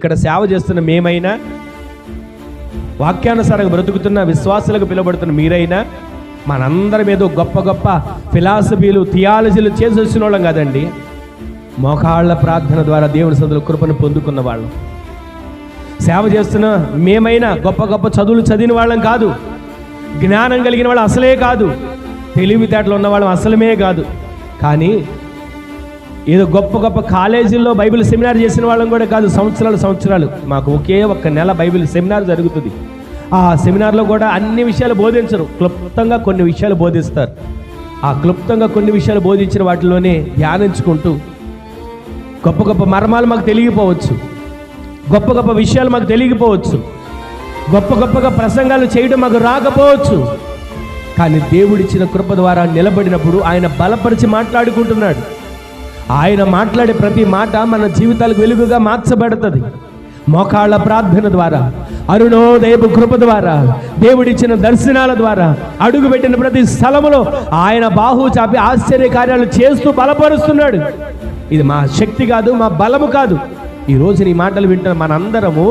ఇక్కడ సేవ చేస్తున్న మేమైనా, వాక్యానుసారంగా బ్రతుకుతున్న విశ్వాసులకు పిలువబడుతున్న మీరైనా, మనందరం ఏదో గొప్ప గొప్ప ఫిలాసఫీలు, థియాలజీలు చేసి వచ్చిన వాళ్ళం కాదండి. మోకాళ్ళ ప్రార్థన ద్వారా దేవుని సన్నిధిలో కృపను పొందుకున్న వాళ్ళం. సేవ చేస్తున్న మేమైనా గొప్ప గొప్ప చదువులు చదివిన వాళ్ళం కాదు, జ్ఞానం కలిగిన వాళ్ళు అసలే కాదు, తెలివితేటలు ఉన్న వాళ్ళం అసలమే కాదు. కానీ ఏదో గొప్ప గొప్ప కాలేజీల్లో బైబిల్ సెమినార్ చేసిన వాళ్ళం కూడా కాదు. సంవత్సరాలు మాకు ఒకే ఒక్క నెల బైబిల్ సెమినార్ జరుగుతుంది. ఆ సెమినార్లో కూడా అన్ని విషయాలు బోధించరు, క్లుప్తంగా కొన్ని విషయాలు బోధిస్తారు. ఆ క్లుప్తంగా కొన్ని విషయాలు బోధించిన వాటిలోనే ధ్యానించుకుంటూ గొప్ప గొప్ప మర్మాలు మాకు తెలియకపోవచ్చు, గొప్ప గొప్ప విషయాలు మాకు తెలియకపోవచ్చు, గొప్ప గొప్పగా ప్రసంగాలు చేయడం మాకు రాకపోవచ్చు. కానీ దేవుడిచ్చిన కృప ద్వారా నిలబడినప్పుడు ఆయన బలపరిచి మాట్లాడుకుంటున్నాడు. ఆయన మాట్లాడే ప్రతి మాట మన జీవితాలకు వెలుగుగా మార్చబడుతుంది. మోకాళ్ళ ప్రార్థన ద్వారా, అరుణోదయపు కృప ద్వారా, దేవుడిచ్చిన దర్శనాల ద్వారా, అడుగుపెట్టిన ప్రతి స్థలములో ఆయన బాహు చాపి ఆశ్చర్య కార్యాలు చేస్తూ బలపరుస్తున్నాడు. ఇది మా శక్తి కాదు, మా బలము కాదు. ఈరోజు నీ మాటలు వింటున్న మనందరము